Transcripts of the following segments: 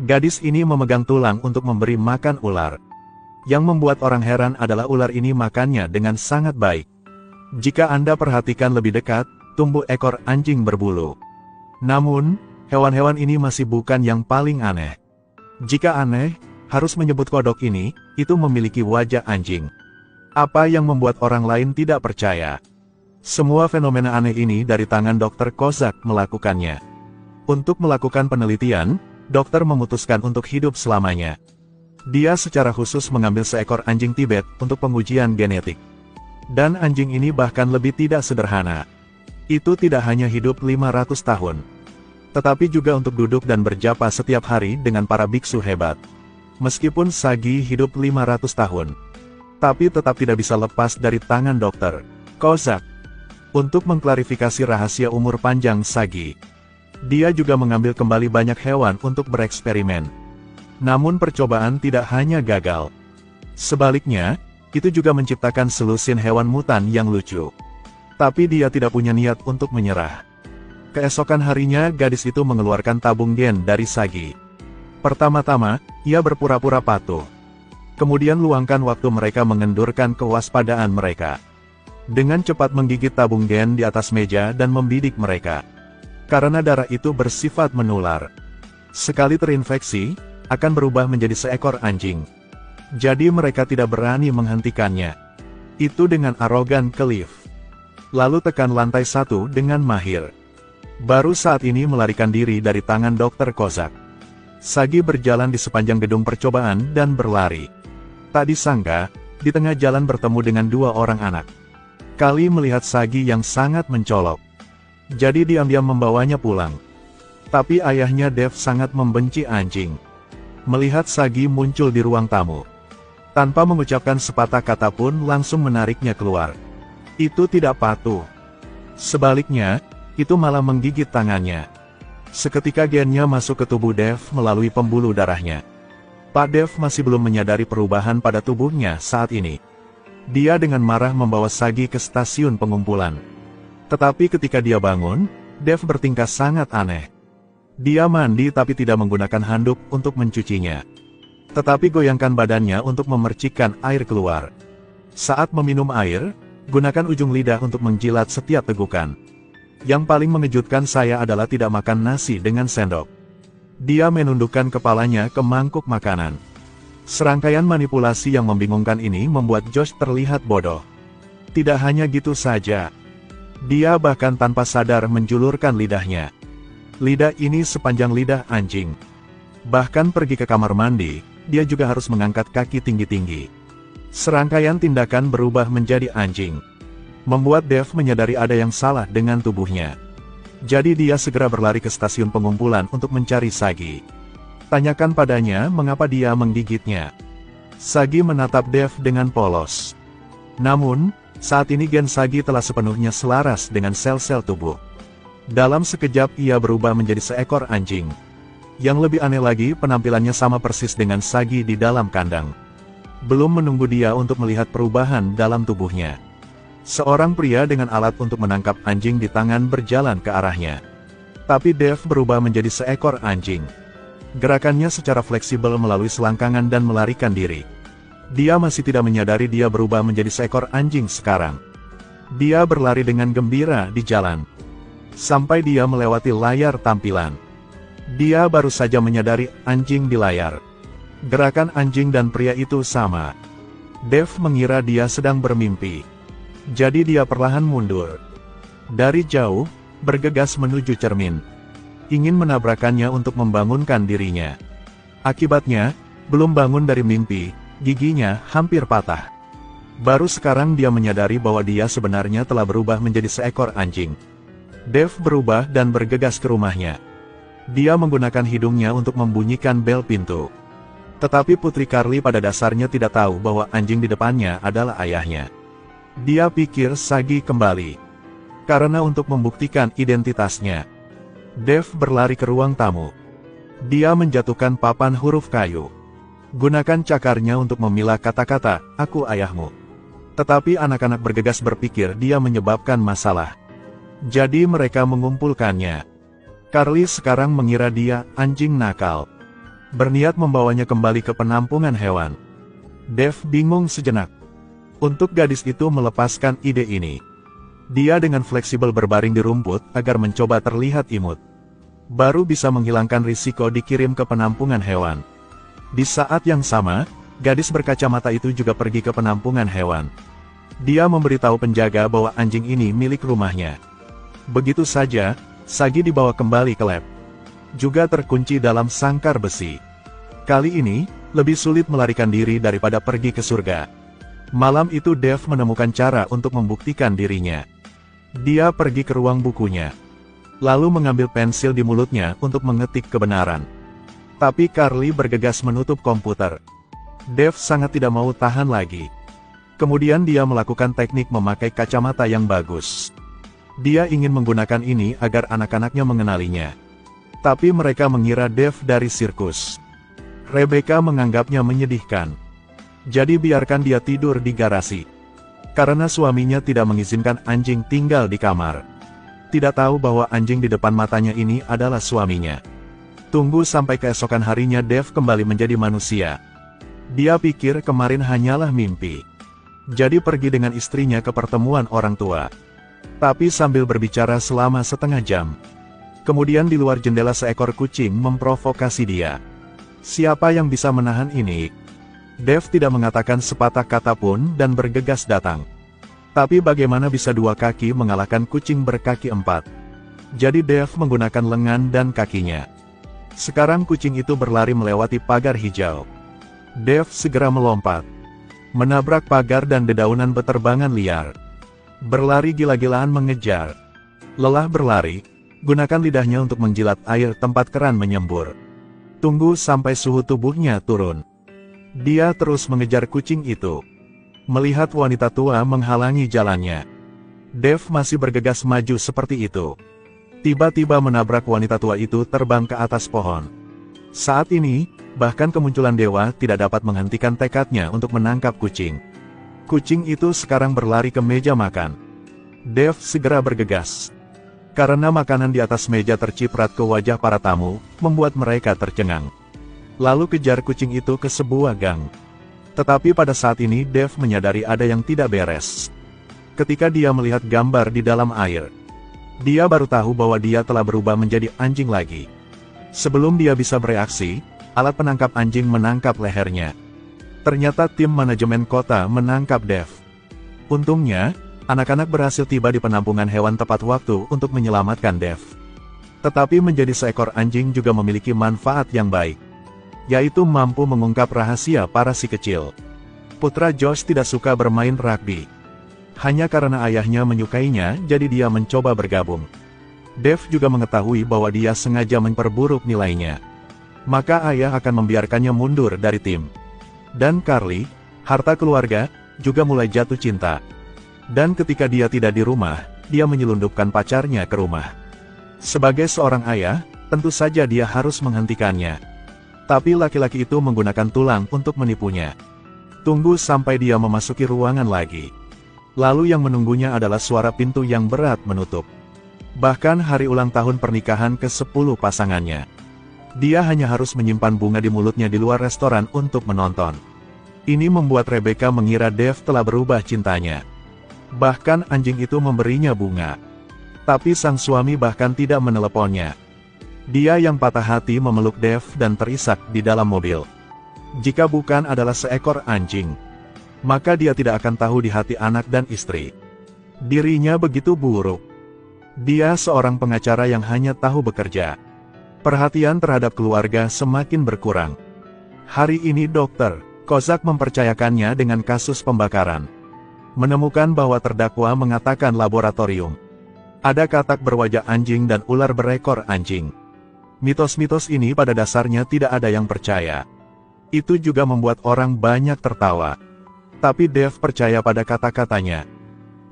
Gadis ini memegang tulang untuk memberi makan ular. Yang membuat orang heran adalah ular ini makannya dengan sangat baik. Jika Anda perhatikan lebih dekat, tumbuh ekor anjing berbulu. Namun, hewan-hewan ini masih bukan yang paling aneh. Jika aneh, harus menyebut kodok ini, itu memiliki wajah anjing. Apa yang membuat orang lain tidak percaya? Semua fenomena aneh ini dari tangan Dr. Kozak melakukannya. Untuk melakukan penelitian, dokter memutuskan untuk hidup selamanya. Dia secara khusus mengambil seekor anjing Tibet untuk pengujian genetik. Dan anjing ini bahkan lebih tidak sederhana. Itu tidak hanya hidup 500 tahun. Tetapi juga untuk duduk dan berjapa setiap hari dengan para biksu hebat. Meskipun Sagi hidup 500 tahun. Tapi tetap tidak bisa lepas dari tangan dokter Kozak. Untuk mengklarifikasi rahasia umur panjang Sagi, dia juga mengambil kembali banyak hewan untuk bereksperimen. Namun percobaan tidak hanya gagal. Sebaliknya, itu juga menciptakan selusin hewan mutan yang lucu. Tapi dia tidak punya niat untuk menyerah. Keesokan harinya gadis itu mengeluarkan tabung gen dari Sagi. Pertama-tama, ia berpura-pura patuh. Kemudian luangkan waktu mereka mengendurkan kewaspadaan mereka. Dengan cepat menggigit tabung gen di atas meja dan membidik mereka. Karena darah itu bersifat menular. Sekali terinfeksi, akan berubah menjadi seekor anjing. Jadi mereka tidak berani menghentikannya. Itu dengan arogan ke lift. Lalu tekan lantai 1 dengan mahir. Baru saat ini melarikan diri dari tangan Dr. Kozak. Sagi berjalan di sepanjang gedung percobaan dan berlari. Tak disangka, di tengah jalan bertemu dengan dua orang anak. Kali melihat Sagi yang sangat mencolok. Jadi diam-diam membawanya pulang. Tapi ayahnya Dev sangat membenci anjing. Melihat Sagi muncul di ruang tamu. Tanpa mengucapkan sepatah kata pun langsung menariknya keluar. Itu tidak patuh. Sebaliknya, itu malah menggigit tangannya. Seketika gennya masuk ke tubuh Dev melalui pembuluh darahnya. Pak Dev masih belum menyadari perubahan pada tubuhnya saat ini. Dia dengan marah membawa Sagi ke stasiun pengumpulan. Tetapi ketika dia bangun, Dev bertingkah sangat aneh. Dia mandi tapi tidak menggunakan handuk untuk mencucinya. Tetapi goyangkan badannya untuk memercikkan air keluar. Saat meminum air, gunakan ujung lidah untuk menjilat setiap tegukan. Yang paling mengejutkan saya adalah tidak makan nasi dengan sendok. Dia menundukkan kepalanya ke mangkuk makanan. Serangkaian manipulasi yang membingungkan ini membuat Josh terlihat bodoh. Tidak hanya gitu saja. Dia bahkan tanpa sadar menjulurkan lidahnya. Lidah ini sepanjang lidah anjing. Bahkan pergi ke kamar mandi, dia juga harus mengangkat kaki tinggi-tinggi. Serangkaian tindakan berubah menjadi anjing. Membuat Dev menyadari ada yang salah dengan tubuhnya. Jadi dia segera berlari ke stasiun pengumpulan untuk mencari Sagi. Tanyakan padanya mengapa dia menggigitnya. Sagi menatap Dev dengan polos. Namun, saat ini gen Sagi telah sepenuhnya selaras dengan sel-sel tubuh. Dalam sekejap ia berubah menjadi seekor anjing. Yang lebih aneh lagi penampilannya sama persis dengan Sagi di dalam kandang. Belum menunggu dia untuk melihat perubahan dalam tubuhnya. Seorang pria dengan alat untuk menangkap anjing di tangan berjalan ke arahnya. Tapi Dev berubah menjadi seekor anjing. Gerakannya secara fleksibel melalui selangkangan dan melarikan diri. Dia masih tidak menyadari dia berubah menjadi seekor anjing sekarang. Dia berlari dengan gembira di jalan. Sampai dia melewati layar tampilan. Dia baru saja menyadari anjing di layar. Gerakan anjing dan pria itu sama. Dev mengira dia sedang bermimpi. Jadi dia perlahan mundur. Dari jauh, bergegas menuju cermin. Ingin menabrakannya untuk membangunkan dirinya. Akibatnya, belum bangun dari mimpi, giginya hampir patah. Baru sekarang dia menyadari bahwa dia sebenarnya telah berubah menjadi seekor anjing. Dev berubah dan bergegas ke rumahnya. Dia menggunakan hidungnya untuk membunyikan bel pintu. Tetapi Putri Carly pada dasarnya tidak tahu bahwa anjing di depannya adalah ayahnya. Dia pikir Sagi kembali. Karena untuk membuktikan identitasnya, Dev berlari ke ruang tamu. Dia menjatuhkan papan huruf kayu. Gunakan cakarnya untuk memilah kata-kata, "Aku ayahmu." Tetapi anak-anak bergegas berpikir dia menyebabkan masalah. Jadi mereka mengumpulkannya. Carly sekarang mengira dia anjing nakal. berniat membawanya kembali ke penampungan hewan. Dave bingung sejenak. Untuk gadis itu melepaskan ide ini. Dia dengan fleksibel berbaring di rumput agar mencoba terlihat imut. Baru bisa menghilangkan risiko dikirim ke penampungan hewan. Di saat yang sama, gadis berkacamata itu juga pergi ke penampungan hewan. Dia memberitahu penjaga bahwa anjing ini milik rumahnya. Begitu saja, Sagi dibawa kembali ke lab. Juga terkunci dalam sangkar besi. Kali ini, lebih sulit melarikan diri daripada pergi ke surga. Malam itu Dave menemukan cara untuk membuktikan dirinya. Dia pergi ke ruang bukunya. Lalu mengambil pensil di mulutnya untuk mengetik kebenaran. Tapi Carly bergegas menutup komputer. Dave sangat tidak mau tahan lagi. Kemudian dia melakukan teknik memakai kacamata yang bagus. Dia ingin menggunakan ini agar anak-anaknya mengenalinya. Tapi mereka mengira Dave dari sirkus. Rebecca menganggapnya menyedihkan. Jadi biarkan dia tidur di garasi. Karena suaminya tidak mengizinkan anjing tinggal di kamar. Tidak tahu bahwa anjing di depan matanya ini adalah suaminya. Tunggu sampai keesokan harinya Dave kembali menjadi manusia. Dia pikir kemarin hanyalah mimpi. Jadi pergi dengan istrinya ke pertemuan orang tua. Tapi sambil berbicara selama setengah jam. Kemudian di luar jendela seekor kucing memprovokasi dia. Siapa yang bisa menahan ini? Dave tidak mengatakan sepatah kata pun dan bergegas datang. Tapi bagaimana bisa dua kaki mengalahkan kucing berkaki empat? Jadi Dave menggunakan lengan dan kakinya. Sekarang kucing itu berlari melewati pagar hijau. Dave segera melompat. Menabrak pagar dan dedaunan beterbangan liar. Berlari gila-gilaan mengejar. Lelah berlari, gunakan lidahnya untuk menjilat air tempat keran menyembur. Tunggu sampai suhu tubuhnya turun. Dia terus mengejar kucing itu. Melihat wanita tua menghalangi jalannya. Dave masih bergegas maju seperti itu. Tiba-tiba menabrak wanita tua itu terbang ke atas pohon. Saat ini, bahkan kemunculan dewa tidak dapat menghentikan tekadnya untuk menangkap kucing. Kucing itu sekarang berlari ke meja makan. Dave segera bergegas. Karena makanan di atas meja terciprat ke wajah para tamu, membuat mereka tercengang. Lalu kejar kucing itu ke sebuah gang. Tetapi pada saat ini Dave menyadari ada yang tidak beres. Ketika dia melihat gambar di dalam air, dia baru tahu bahwa dia telah berubah menjadi anjing lagi. Sebelum dia bisa bereaksi, alat penangkap anjing menangkap lehernya. Ternyata tim manajemen kota menangkap Dave. Untungnya, anak-anak berhasil tiba di penampungan hewan tepat waktu untuk menyelamatkan Dave. Tetapi menjadi seekor anjing juga memiliki manfaat yang baik. Yaitu mampu mengungkap rahasia para si kecil. Putra Josh tidak suka bermain rugby. Hanya karena ayahnya menyukainya, jadi dia mencoba bergabung. Dave juga mengetahui bahwa dia sengaja memperburuk nilainya. Maka ayah akan membiarkannya mundur dari tim. Dan Carly, harta keluarga, juga mulai jatuh cinta. Dan ketika dia tidak di rumah, dia menyelundupkan pacarnya ke rumah. Sebagai seorang ayah, tentu saja dia harus menghentikannya. Tapi laki-laki itu menggunakan tulang untuk menipunya. Tunggu sampai dia memasuki ruangan lagi. Lalu yang menunggunya adalah suara pintu yang berat menutup. Bahkan hari ulang tahun pernikahan ke-10 pasangannya. Dia hanya harus menyimpan bunga di mulutnya di luar restoran untuk menonton. Ini membuat Rebecca mengira Dave telah berubah cintanya. Bahkan anjing itu memberinya bunga. Tapi sang suami bahkan tidak meneleponnya. Dia yang patah hati memeluk Dave dan terisak di dalam mobil. Jika bukan adalah seekor anjing, maka dia tidak akan tahu di hati anak dan istri. Dirinya begitu buruk. Dia seorang pengacara yang hanya tahu bekerja. Perhatian terhadap keluarga semakin berkurang. Hari ini Dr. Kozak mempercayakannya dengan kasus pembakaran. Menemukan bahwa terdakwa mengatakan laboratorium. Ada katak berwajah anjing dan ular berekor anjing. Mitos-mitos ini pada dasarnya tidak ada yang percaya. Itu juga membuat orang banyak tertawa. Tapi Dave percaya pada kata-katanya.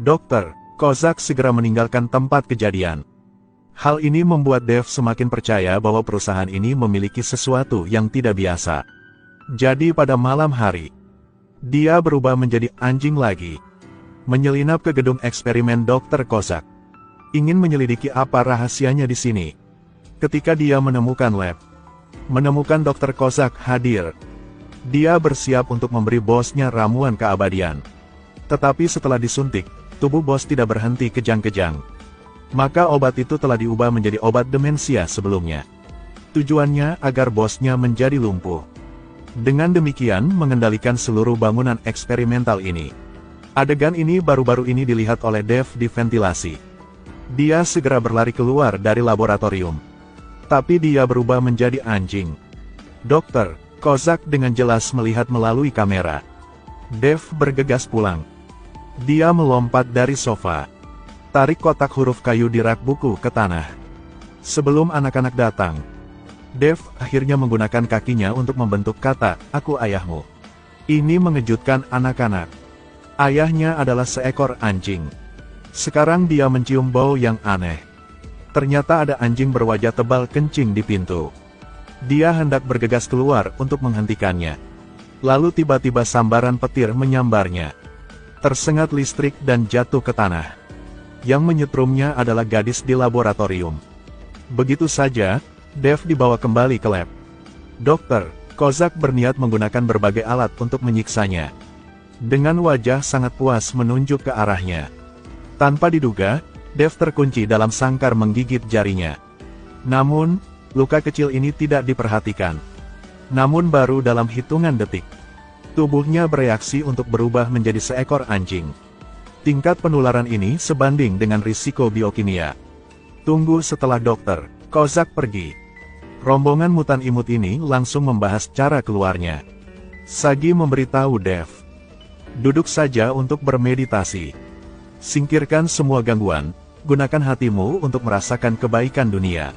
Dr. Kozak segera meninggalkan tempat kejadian. Hal ini membuat Dave semakin percaya bahwa perusahaan ini memiliki sesuatu yang tidak biasa. Jadi pada malam hari, dia berubah menjadi anjing lagi. Menyelinap ke gedung eksperimen Dr. Kozak. Ingin menyelidiki apa rahasianya di sini. Ketika dia menemukan lab, Menemukan Dr. Kozak hadir. Dia bersiap untuk memberi bosnya ramuan keabadian. Tetapi setelah disuntik, tubuh bos tidak berhenti kejang-kejang. Maka obat itu telah diubah menjadi obat demensia sebelumnya. Tujuannya agar bosnya menjadi lumpuh. Dengan demikian mengendalikan seluruh bangunan eksperimental ini. Adegan ini baru-baru ini dilihat oleh Dev di ventilasi. Dia segera berlari keluar dari laboratorium. Tapi dia berubah menjadi anjing. Dokter Kozak dengan jelas melihat melalui kamera. Dev bergegas pulang. Dia melompat dari sofa. Tarik kotak huruf kayu di rak buku ke tanah. Sebelum anak-anak datang, Dev akhirnya menggunakan kakinya untuk membentuk kata, "Aku ayahmu." Ini mengejutkan anak-anak. Ayahnya adalah seekor anjing. Sekarang dia mencium bau yang aneh. Ternyata ada anjing berwajah tebal kencing di pintu. Dia hendak bergegas keluar untuk menghentikannya. Lalu tiba-tiba sambaran petir menyambarnya. Tersengat listrik dan jatuh ke tanah. Yang menyetrumnya adalah gadis di laboratorium. Begitu saja, Dev dibawa kembali ke lab. Dokter Kozak berniat menggunakan berbagai alat untuk menyiksanya. Dengan wajah sangat puas menunjuk ke arahnya. Tanpa diduga, Dev terkunci dalam sangkar menggigit jarinya. Namun, luka kecil ini tidak diperhatikan. Namun baru dalam hitungan detik, tubuhnya bereaksi untuk berubah menjadi seekor anjing. Tingkat penularan ini sebanding dengan risiko biokimia. Tunggu setelah Dokter Kozak pergi. Rombongan mutan imut ini langsung membahas cara keluarnya. Sagi memberitahu Dev, duduk saja untuk bermeditasi. Singkirkan semua gangguan, gunakan hatimu untuk merasakan kebaikan dunia.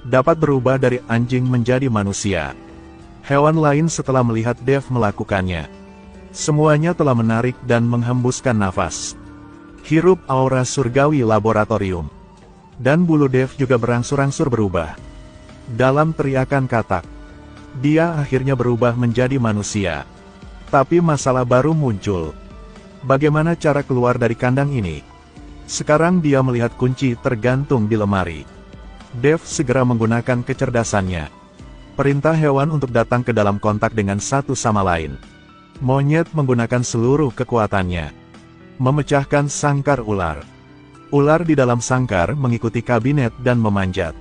Dapat berubah dari anjing menjadi manusia. Hewan lain setelah melihat Dev melakukannya. Semuanya telah menarik dan menghembuskan nafas. Hirup aura surgawi laboratorium. Dan bulu Dev juga berangsur-angsur berubah. Dalam teriakan katak, dia akhirnya berubah menjadi manusia. Tapi masalah baru muncul. Bagaimana cara keluar dari kandang ini? Sekarang dia melihat kunci tergantung di lemari. Dev segera menggunakan kecerdasannya. Perintah hewan untuk datang ke dalam kontak dengan satu sama lain. Monyet menggunakan seluruh kekuatannya. Memecahkan sangkar ular. Ular di dalam sangkar mengikuti kabinet dan memanjat.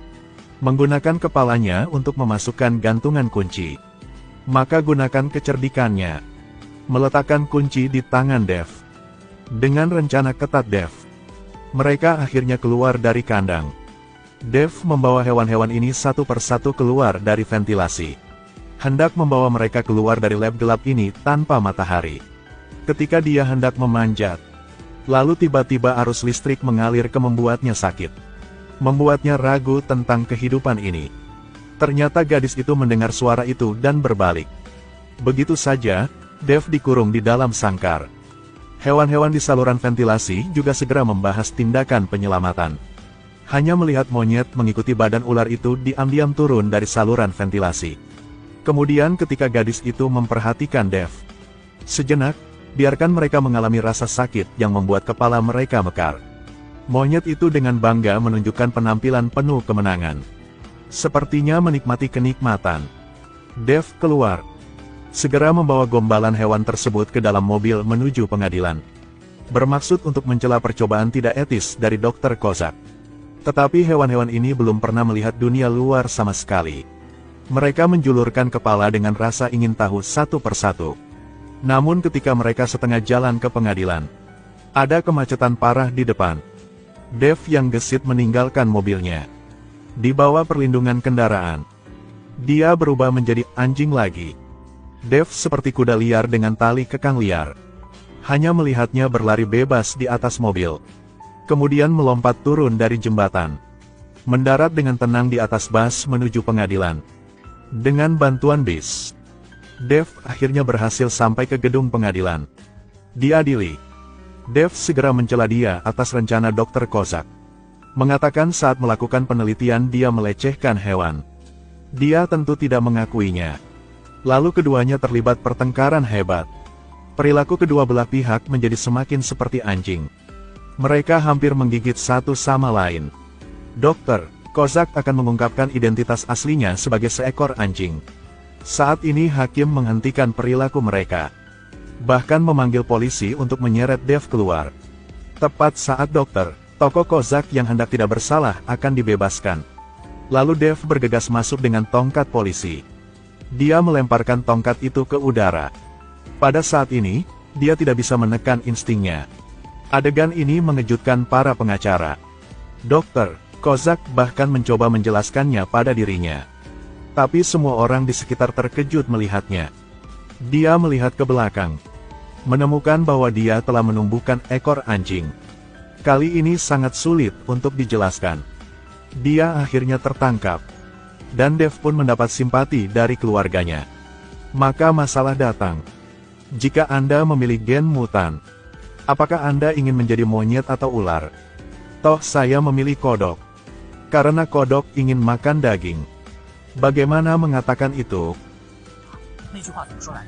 Menggunakan kepalanya untuk memasukkan gantungan kunci. Maka gunakan kecerdikannya. Meletakkan kunci di tangan Dev. Dengan rencana ketat Dev, mereka akhirnya keluar dari kandang. Dev membawa hewan-hewan ini satu persatu keluar dari ventilasi. Hendak membawa mereka keluar dari lab gelap ini tanpa matahari. Ketika dia hendak memanjat, lalu tiba-tiba arus listrik mengalir ke membuatnya sakit. Membuatnya ragu tentang kehidupan ini. Ternyata gadis itu mendengar suara itu dan berbalik. Begitu saja, Dev dikurung di dalam sangkar. Hewan-hewan di saluran ventilasi juga segera membahas tindakan penyelamatan. Hanya melihat monyet mengikuti badan ular itu diam-diam turun dari saluran ventilasi. Kemudian ketika gadis itu memperhatikan Dev, sejenak, biarkan mereka mengalami rasa sakit yang membuat kepala mereka mekar. Monyet itu dengan bangga menunjukkan penampilan penuh kemenangan. Sepertinya menikmati kenikmatan. Dev keluar. Segera membawa gombalan hewan tersebut ke dalam mobil menuju pengadilan. Bermaksud untuk mencela percobaan tidak etis dari Dr. Kozak. Tetapi hewan-hewan ini belum pernah melihat dunia luar sama sekali. Mereka menjulurkan kepala dengan rasa ingin tahu satu persatu. Namun ketika mereka setengah jalan ke pengadilan, ada kemacetan parah di depan. Dev yang gesit meninggalkan mobilnya. Di bawah perlindungan kendaraan, dia berubah menjadi anjing lagi. Dev seperti kuda liar dengan tali kekang liar. Hanya melihatnya berlari bebas di atas mobil. Kemudian melompat turun dari jembatan. Mendarat dengan tenang di atas bus menuju pengadilan. Dengan bantuan bis, Dev akhirnya berhasil sampai ke gedung pengadilan. Diadili. Dev segera mencela dia atas rencana Dr. Kozak. Mengatakan saat melakukan penelitian dia melecehkan hewan. Dia tentu tidak mengakuinya. Lalu keduanya terlibat pertengkaran hebat. Perilaku kedua belah pihak menjadi semakin seperti anjing. Mereka hampir menggigit satu sama lain. Dr. Kozak akan mengungkapkan identitas aslinya sebagai seekor anjing. Saat ini hakim menghentikan perilaku mereka. Bahkan memanggil polisi untuk menyeret Dev keluar. Tepat saat dokter, tokoh Kozak yang hendak tidak bersalah akan dibebaskan. Lalu Dev bergegas masuk dengan tongkat polisi. Dia melemparkan tongkat itu ke udara. Pada saat ini, dia tidak bisa menekan instingnya. Adegan ini mengejutkan para pengacara. Dokter, Kozak bahkan mencoba menjelaskannya pada dirinya. Tapi semua orang di sekitar terkejut melihatnya. Dia melihat ke belakang. Menemukan bahwa dia telah menumbuhkan ekor anjing. Kali ini sangat sulit untuk dijelaskan. Dia akhirnya tertangkap. Dan Dev pun mendapat simpati dari keluarganya. Maka masalah datang. Jika Anda memilih gen mutan, apakah Anda ingin menjadi monyet atau ular? Toh saya memilih kodok. Karena kodok ingin makan daging. Bagaimana mengatakan itu? 那句话怎么说来着？